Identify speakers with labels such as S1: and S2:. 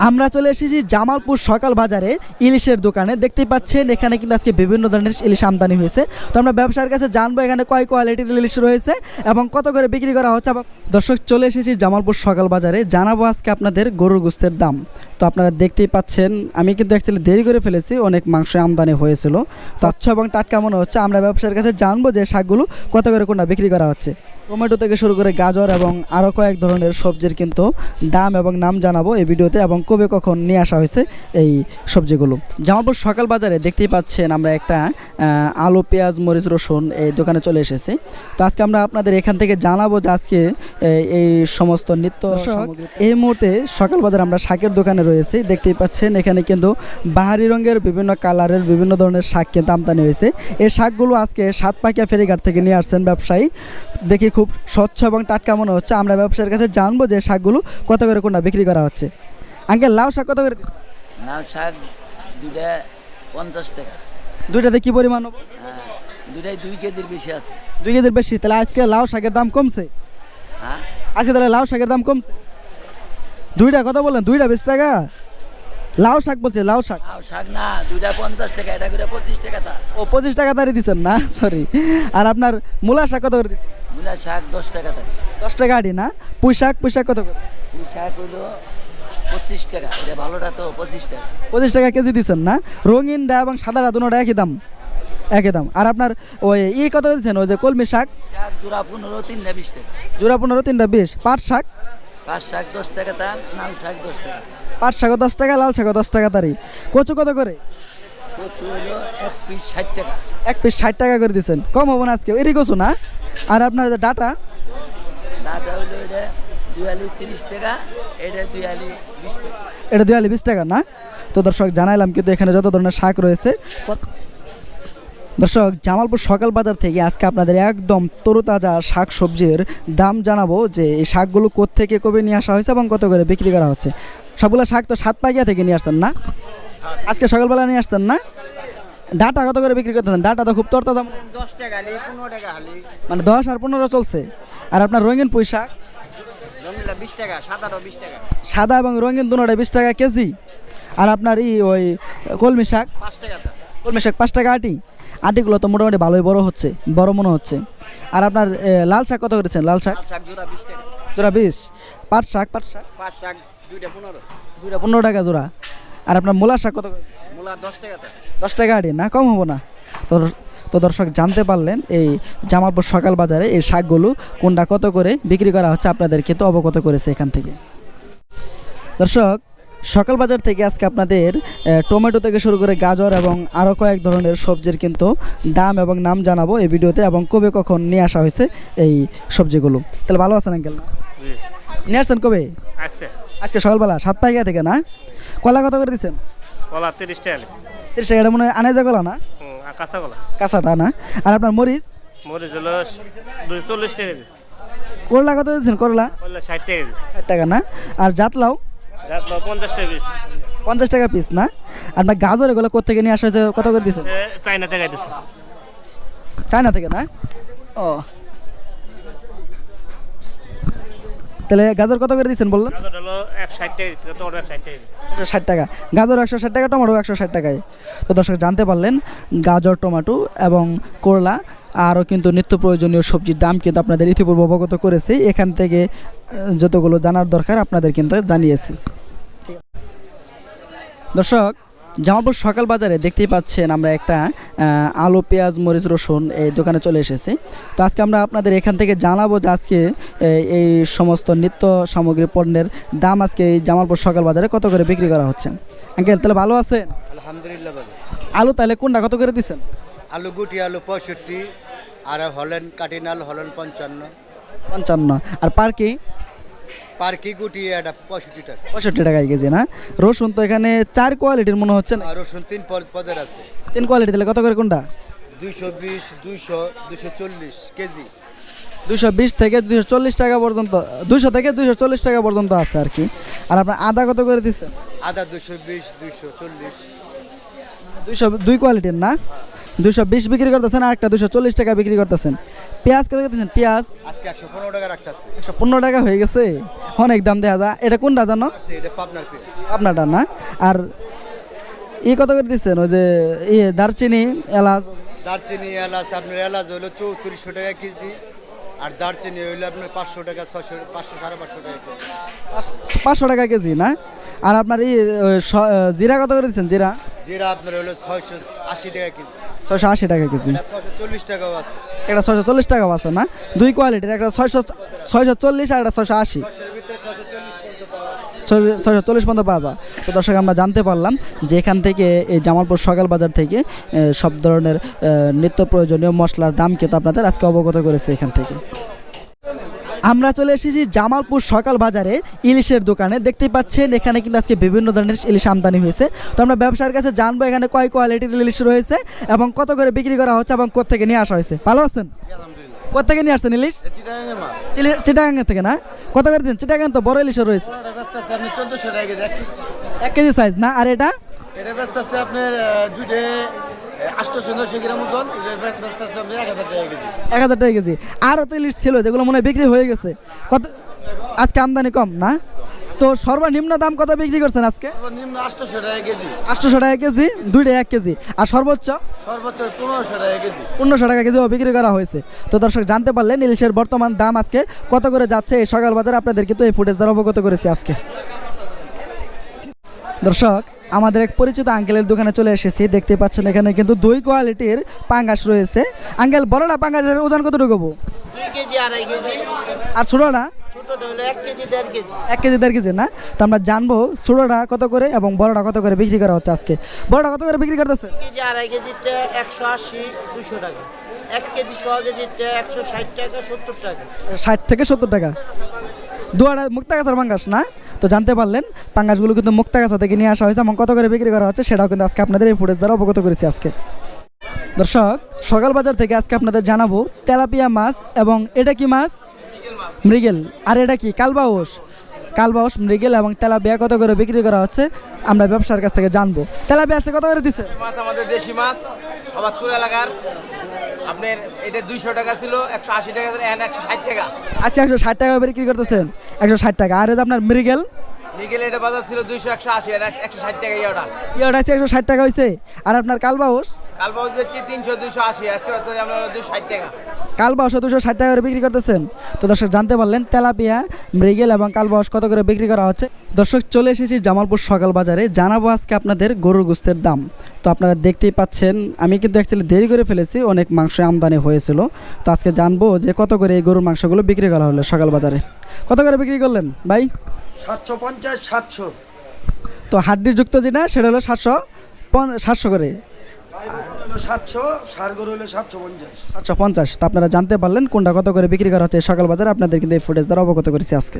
S1: আমরা চলে এসেছি জামালপুর সকাল বাজারে ইলিশের দোকানে। দেখতেই পাচ্ছেন এখানে কিন্তু আজকে বিভিন্ন ধরনের ইলিশ আমদানি হয়েছে। তো আমরা ব্যবসায়ীর কাছে জানবো এখানে কয় কোয়ালিটির ইলিশ রয়েছে এবং কত করে বিক্রি করা হচ্ছে। দর্শক, চলে এসেছি জামালপুর সকাল বাজারে, জানাবো আজকে আপনাদের গরুর গোস্তের দাম। তো আপনারা দেখতেই পাচ্ছেন আমি কিন্তু অ্যাকচুয়ালি দেরি করে ফেলেছি, অনেক মাংস আমদানি হয়েছিল। তো আচ্ছা এবং টাটকা মনে হচ্ছে। আমরা ব্যবসায়ীর কাছে জানবো যে শাকগুলো কত করে কোনটা বিক্রি করা হচ্ছে। টমেটো থেকে শুরু করে গাজর এবং আরও কয়েক ধরনের সবজির কিন্তু দাম এবং নাম জানাবো এই ভিডিওতে, এবং কবে কখন নিয়ে আসা হয়েছে এই সবজিগুলো। জামালপুর সকাল বাজারে দেখতেই পাচ্ছেন আমরা একটা আলু, পেঁয়াজ, মরিচ, রসুন এই দোকানে চলে এসেছি। তো আজকে আমরা আপনাদের এখান থেকে জানাবো যে আজকে এই সমস্ত নিত্য এই মুহূর্তে সকাল বাজারে আমরা শাকের দোকানে রয়েছি। দেখতেই পাচ্ছেন এখানে কিন্তু বাহারি রঙের বিভিন্ন কালারের বিভিন্ন ধরনের শাক কিন্তু আমদানি হয়েছে। এই শাকগুলো আজকে সাতপাকিয়া ফেরিঘাট থেকে নিয়ে আসছেন ব্যবসায়ী। দেখি খুব স্বচ্ছ এবং টাটকা মনে হচ্ছে। আমরা ব্যবসায়ীর কাছে জানবো যে শাকগুলো কত করে কোনটা বিক্রি করা হচ্ছে। আঙ্কেল, লাউ শাক কত করে?
S2: লাউ শাক দুইটা 50 টাকা।
S1: দুইটাতে কি পরিমাণ হবে?
S2: হ্যাঁ, দুইটাই 2 কেজির বেশি আছে।
S1: 2 কেজির বেশি? তাহলে আজকে লাউ শাকের দাম কমছে।
S2: হ্যাঁ,
S1: আজকে তাহলে লাউ শাকের দাম কমছে। দুইটা কত বললেন? 2টা 20 টাকা। লাউ শাক বলছে, লাউ শাক।
S2: লাউ শাক না, দুইটা 50 টাকা, এটা করে 25 টাকা তা।
S1: ও, 25 টাকা তারি দিচ্ছেন না, সরি। আর আপনার মূলা শাক কত করে দিচ্ছেন?
S2: মূলা শাক 10 টাকা তা।
S1: 10 টাকা আটি না? পুঁই শাক কত করে?
S2: পুঁই শাক হইলো 25 টাকা, এটা ভালোটা তো 25 টাকা।
S1: 25 টাকা কেজি দিচ্ছেন না? রঙিনটা এবং সাদাটা দুটোটা একই দাম? একই দাম। আর আপনার ওই কত দিচ্ছেন? ওই যে কলমি শাক?
S2: শাক জোড়া 15, 3টা 20 টাকা।
S1: জোড়া 15, 3টা 20। পাট শাক?
S2: পাট শাক 10 টাকা তা, লাল শাক 10 টাকা।
S1: পাট শাকও 10 টাকা, লাল শাকও 10 টাকা তারি। কচু কত করে?
S2: কচু হইলো 1 পিস 60 টাকা।
S1: 1 পিস 60 টাকা করে দিচ্ছেন। কম হবো না আজকে? এরই কচু না? আর আপনার ডাটা?
S2: ডাটা হইলো এটা 2 আলি 30 টাকা, এটা 2 আলি 20 টাকা।
S1: এটা 2 আলি 20 টাকা না? তো দর্শক, জানাইলাম কিন্তু এখানে যত ধরনের শাক রয়েছে। দর্শক, জামালপুর সকাল বাজার থেকে আজকে আপনাদের একদম তরুতাজা শাক সবজির দাম জানাবো, যে এই শাকগুলো কোত্থেকে কবে নিয়ে আসা হয়েছে এবং কত করে বিক্রি করা হচ্ছে। সবগুলো শাক তো সাতপাকিয়া থেকে নিয়ে আসছেন না? আজকে সকালবেলা নিয়ে আসছেন না? ডাটা কত করে বিক্রি করতেছেন? ডাটা তো খুব তরতাজা।
S2: 10 টাকা হালি, 15 টাকা হালি।
S1: মানে 10 আর 15 চলছে। আর আপনার রঙিন পুঁই শাক?
S2: রঙিনটা 20 টাকা, সাদাটাও 20 টাকা।
S1: সাদা এবং রঙিন দুটোটা 20 টাকা কেজি। আর আপনার ওই কলমি শাক?
S2: 5 টাকা তা।
S1: কলমি শাক 5 টাকা আটি। আটিগুলো তো মোটামুটি ভালোই বড় হচ্ছে, বড় মনে হচ্ছে। আর আপনার লাল শাক কত করেছেন? লাল শাক
S2: শাক জোড়া 20 টাকা।
S1: জোড়া 20। পাট শাক?
S2: পাট শাক দুইটা 15।
S1: দুইটা 15 টাকা জোড়া। আর আপনার মূলা শাক কত করে?
S2: মূলা 10 টাকা তা।
S1: 10 টাকা আটি না? কম হবো না? তো দর্শক, জানতে পারলেন এই জামালপুর সকাল বাজারে এই শাকগুলো কোনটা কত করে বিক্রি করা হচ্ছে, আপনাদেরকে তো অবগত করেছে এখান থেকে। দর্শক, সকাল বাজার থেকে আজকে আপনাদের টমেটো থেকে শুরু করে গাজর এবং আরও কয়েক ধরনের সবজির কিন্তু দাম এবং নাম জানাবো এই ভিডিওতে, এবং কবে কখন নিয়ে আসা হয়েছে এই সবজিগুলো। তাহলে ভালো আছেন আঙ্কেল? নিয়ে আসছেন কবে? আজকে সকালবেলা সাতপাকিয়া থেকে না? কলা কত করে দিচ্ছেন?
S3: কলা 30 টাকা।
S1: 30 টাকা? এটা মনে হয় আনাজা কলা না?
S3: কাঁচা কলা।
S1: কাঁচাটা না? আর আপনার মরিচ?
S3: মরিচ হলো 240 টাকা।
S1: করলা কত দিচ্ছেন? করলা
S3: 60 টাকা।
S1: 60 টাকা না? আর জাতলাও?
S3: জাতলাও 50 টাকা পিস।
S1: 50 টাকা পিস না? আপনার গাজর এগুলো কোথেকে নিয়ে আসা হয়েছে, কত করে দিচ্ছেন?
S3: চায়না টাকা দিচ্ছে।
S1: চায়না থেকে না? ও, তাহলে গাজর কত করে দিচ্ছেন বললেন?
S3: গাজর হলো 160 টাকা, টমেটো 160 টাকা।
S1: 60 টাকা গাজর, 160 টাকা টমেটো, 160 টাকায়। তো দর্শক, জানতে পারলেন গাজর, টমেটো এবং করলা আরও কিন্তু নিত্য প্রয়োজনীয় সবজির দাম কিন্তু আপনাদের ইতিপূর্বে অবগত করেছি। এখান থেকে যতগুলো জানার দরকার আপনাদের কিন্তু জানিয়েছি। ঠিক আছে দর্শক, জামালপুর সকাল বাজারে দেখতেই পাচ্ছেন আমরা একটা আলু, পেঁয়াজ, মরিচ, রসুন এই দোকানে চলে এসেছি। তো আজকে আমরা আপনাদের এখান থেকে জানাবো যে আজকে এই সমস্ত নিত্য সামগ্রী পণ্যের দাম আজকে এই জামালপুর সকাল বাজারে কত করে বিক্রি করা হচ্ছে। আঙ্কেল, তাহলে ভালো আছেন?
S2: আলহামদুলিল্লাহ ভালো।
S1: আলু তাহলে কোনটা কত করে দিচ্ছেন?
S2: আলু গুটি আলু 65, আর হলেন কাটিনাল হলেন 55।
S1: 55। আর
S2: পার্কি গুটি এটা 65 টাকা।
S1: 65 টাকায় কেজি না? রসুন তো এখানে 4 কোয়ালিটির মনে হচ্ছে না?
S2: আর রসুন 3 পদের আছে।
S1: 3 কোয়ালিটি। তাহলে কত করে কোনটা?
S2: 220, 200, 240 কেজি।
S1: 220 থেকে 240 টাকা পর্যন্ত, 200 থেকে 240 টাকা পর্যন্ত আছে আর কি। আর আপনার আদা কত করে দিচ্ছেন?
S2: আদা 220, 240।
S1: 202 কোয়ালিটির না? 220 বিক্রি করতেছেন, আর একটা 240 টাকা বিক্রি করতেছেন। পেঁয়াজ কত করে দিচ্ছেন পেঁয়াজ?
S4: আজকে 115 টাকা রাখতেছে।
S1: 115 টাকা হয়ে গেছে, অনেক দাম দেখা যায়। এটা কোনটা জানো?
S4: এটা পাবনার পেঁয়াজ।
S1: আপনারটা না? আর কত করে দিচ্ছেন ওই যে দারচিনি এলাচ?
S4: দারচিনি এলাচ আপনার এলাচ হলো 3400 টাকা কেজি, আর দারচিনি হইলো আপনার 500 টাকা, 600, 500, 550 টাকা কেজি।
S1: 500 টাকা কেজি না? আর আপনার জিরা কত করে দিচ্ছেন? জিরা
S4: জিরা আপনার হলো 680 টাকা কেজি।
S1: 680 টাকা কেজি।
S4: 640 টাকাও আছে।
S1: এটা 640 টাকাও আছে না? দুই কোয়ালিটির, একটা 640 আর একটা 680।
S4: 600 ভিতরে 640 পর্যন্ত পাওয়া যায়।
S1: 640 পর্যন্ত পাওয়া যায়। তো দর্শক আমরা জানতে পারলাম যে এখান থেকে এই জামালপুর সকাল বাজার থেকে সব ধরনের নিত্য প্রয়োজনীয় মশলার দাম কিন্তু আপনাদের আজকে অবগত করেছে এখান থেকে। আমরা চলে এসেছি জামালপুর সকাল বাজারে ইলিশের দোকানে। দেখতেই পাচ্ছেন এখানে কিন্তু আজকে বিভিন্ন ধরনের ইলিশ আমদানি হয়েছে। তো আমরা ব্যবসায়ীর কাছে জানবো এখানে কয় কোয়ালিটির ইলিশ রয়েছে এবং কত করে বিক্রি করা হচ্ছে এবং কোত্থেকে নিয়ে আসা হয়েছে। ভালো আছেন? কোত্থেকে নিয়ে আসছেন ইলিশ? চিটাগাং থেকে না? কত করে দিন? চিটাগাং তো বড় ইলিশও রয়েছে।
S4: 1400 টাকা কেজি
S1: 1 কেজি সাইজ না? আর এটা
S4: এটা ব্যস্ত আছে আপনার দুইটা 800-900 গ্রাম ওজন, এটা ব্যস্ত আছে আপনার 1000 টাকা কেজি।
S1: 1000 টাকা কেজি। আরও তো ইলিশ ছিল যেগুলো মনে হয় বিক্রি হয়ে গেছে। কত আজকে আমদানি কম না? তো সর্বনিম্ন দাম কত বিক্রি করছেন আজকে?
S4: সর্বনিম্ন 800 টাকা কেজি।
S1: 800 টাকা কেজি, দুইটা 1 কেজি। আর সর্বোচ্চ
S4: সর্বোচ্চ 1500 টাকা কেজি।
S1: 1500 টাকা কেজিও বিক্রি করা হয়েছে। তো দর্শক জানতে পারলেন ইলিশের বর্তমান দাম আজকে কত করে যাচ্ছে এই সকাল বাজারে। আপনাদের কিন্তু এই ফুটেজ দ্বারা অবগত করেছি আজকে। দর্শক আমাদের এক পরিচিত আঙ্কেলের দোকানে চলে এসেছি। দেখতে পাচ্ছেন এখানে কিন্তু 2 কোয়ালিটির পাঙ্গাস রয়েছে। আঙ্কেল বড়টা পাঙ্গাসের ওজন কতটুকু?
S2: 2 কেজি 2.5 কেজি।
S1: আর ছোটটা?
S2: ছোটটা হলো 1 কেজি 1.5 কেজি।
S1: 1 কেজি 1.5 কেজি না? তো আমরা জানবো ছোটটা কত করে এবং বড়টা কত করে বিক্রি করা হচ্ছে আজকে। বড়টা কত করে বিক্রি করতেছে?
S2: 2 কেজি 2.5 কেজিতে 180 200 টাকা। 1 কেজি 100 কেজিতে 160 টাকা 70 টাকা।
S1: 60 থেকে 70 টাকা। দুয়ারা মুক্তাগাছার পাঙ্গাস না? তো জানতে পারলেন পাঙ্গাসগুলো কিন্তু মুক্তাগাছা থেকে নিয়ে আসা হয়েছে এবং কত করে বিক্রি করা হচ্ছে সেটাও কিন্তু আজকে আপনাদের এই ফুটেজ দ্বারা অবগত করেছি আজকে। দর্শক সকাল বাজার থেকে আজকে আপনাদের জানাবো তেলাপিয়া মাছ এবং এটা কি মাছ? মৃগেল। আর এটা কি? কালবাউস। কালবাউস, মৃগেল এবং তেলাপিয়া কত করে বিক্রি করা হচ্ছে আমরা ব্যবসার কাছ থেকে জানবো। তেলাপিয়া আজকে কত করে দিচ্ছে?
S5: মাছ আমাদের দেশি মাছ আবাসপুর এলাকার আপনার এটা 200 টাকা ছিল, 180 টাকা ছিল, এখন 160 টাকা।
S1: আজকে 160 টাকা বিক্রি করতেছেন? 160 টাকা। আর এটা আপনার মৃগেল?
S5: নিগেল এটা বাজার ছিল 200, 180, আর 160 টাকা ইয়েটা।
S1: ইয়েটা 160 টাকা হয়েছে। আর আপনার কালবাউস?
S5: কালবাউস বেচছি 300, 280, আজকে বাজার আমরা 260 টাকা।
S1: কালবাউস 260 টাকা করে বিক্রি করতেছেন। তো দর্শক জানতে পারলেন তেলাপিয়া, মৃগেল এবং কালবাউস কত করে বিক্রি করা হচ্ছে। দর্শক চলে এসেছি জামালপুর সকাল বাজারে, জানাবো আজকে আপনাদের গরুর গোস্তের দাম। তো আপনারা দেখতেই পাচ্ছেন আমি কিন্তু অ্যাকচুয়ালি দেরি করে ফেলেছি, অনেক মাংস আমদানি হয়েছিল। তো আজকে জানবো যে কত করে এই গরুর মাংসগুলো বিক্রি করা হলো সকাল বাজারে। কত করে বিক্রি করলেন ভাই?
S4: 750, 700।
S1: তো হাড্ডি যুক্ত যেটা সেটা হলো 700 করে।
S4: 700, ষাঁড় গরু হলো 750।
S1: 750। তো আপনারা জানতে পারলেন কোনটা কত করে বিক্রি করা হচ্ছে সকাল বাজারে। আপনাদের কিন্তু এই ফুটেজ দ্বারা অবগত করেছি আজকে।